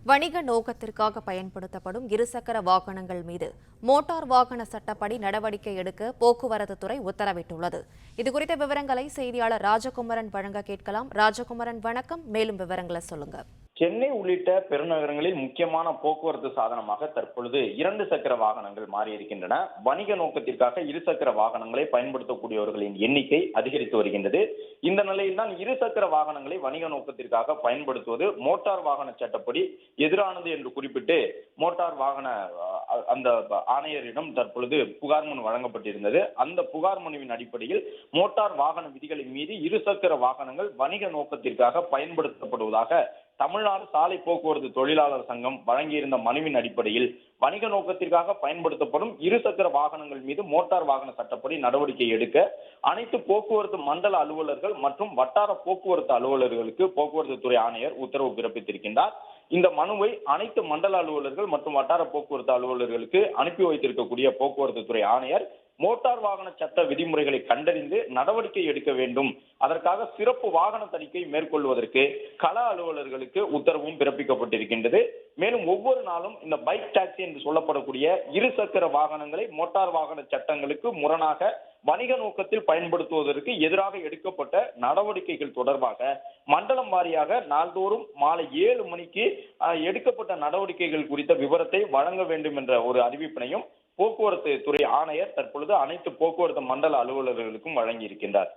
வணிக நோக்கத்திற்காக பயன்படுத்தப்படும் இருசக்கர வாகனங்கள் மீது மோட்டார் வாகன சட்டப்படி நடவடிக்கை எடுக்க போக்குவரத்து துறை உத்தரவிட்டுள்ளது. இதுகுறித்த விவரங்களை செய்தியாளர் ராஜகுமரன் வழங்க கேட்கலாம். ராஜகுமரன், வணக்கம். மேலும் விவரங்களை சொல்லுங்க. சென்னை உள்ளிட்ட பெருநகரங்களில் முக்கியமான போக்குவரத்து சாதனமாக தற்பொழுது 2 சக்கர வாகனங்கள் மாறியிருக்கின்றன. வணிக நோக்கத்திற்காக இருசக்கர வாகனங்களை பயன்படுத்தக்கூடியவர்களின் எண்ணிக்கை அதிகரித்து வருகின்றது. இந்த நிலையில்தான் இருசக்கர வாகனங்களை வணிக நோக்கத்திற்காக பயன்படுத்துவது மோட்டார் வாகன சட்டப்படி எதிரானது என்று குறிப்பிட்டு மோட்டார் வாகன அந்த ஆணையரிடம் தற்பொழுது புகார் மனு வழங்கப்பட்டிருந்தது. அந்த புகார் மனுவின் அடிப்படையில் மோட்டார் வாகன விதிகளை மீறி இருசக்கர வாகனங்கள் வணிக நோக்கத்திற்காக பயன்படுத்தப்படுவதாக தமிழ்நாடு சாலை போக்குவரத்து தொழிலாளர் சங்கம் வழங்கியிருந்த மனுவின் அடிப்படையில் வணிக நோக்கத்திற்காக பயன்படுத்தப்படும் இருசக்கர வாகனங்கள் மீது மோட்டார் வாகன சட்டப்படி நடவடிக்கை எடுக்க அனைத்து போக்குவரத்து மண்டல அலுவலர்கள் மற்றும் வட்டார போக்குவரத்து அலுவலர்களுக்கு போக்குவரத்து துறை ஆணையர் உத்தரவு பிறப்பித்திருக்கின்றார். இந்த மனுவை அனைத்து மண்டல அலுவலர்கள் மற்றும் வட்டார போக்குவரத்து அலுவலர்களுக்கு அனுப்பி வைத்திருக்கக்கூடிய போக்குவரத்து துறை ஆணையர் மோட்டார் வாகன சட்ட விதிமுறைகளை கண்டறிந்து நடவடிக்கை எடுக்க வேண்டும். அதற்காக சிறப்பு வாகன தணிக்கை மேற்கொள்வதற்கு கள அலுவலர்களுக்கு உத்தரவும் பிறப்பிக்கப்பட்டிருக்கின்றது. மேலும் ஒவ்வொரு நாளும் இந்த பைக் டாக்ஸி என்று சொல்லப்படக்கூடிய இருசக்கர வாகனங்களை மோட்டார் வாகன சட்டங்களுக்கு முரணாக வணிக நோக்கத்தில் பயன்படுத்துவதற்கு எதிராக எடுக்கப்பட்ட நடவடிக்கைகள் தொடர்பாக மண்டலம் வாரியாக நாள்தோறும் மாலை 7 மணிக்கு எடுக்கப்பட்ட நடவடிக்கைகள் குறித்த விவரத்தை வழங்க வேண்டும் என்ற ஒரு அறிவிப்பினையும் போக்குவரத்து துறை ஆணையர் தற்பொழுது அனைத்து போக்குவரத்து மண்டல அலுவலர்களுக்கும் வழங்கி இருக்கின்றார்.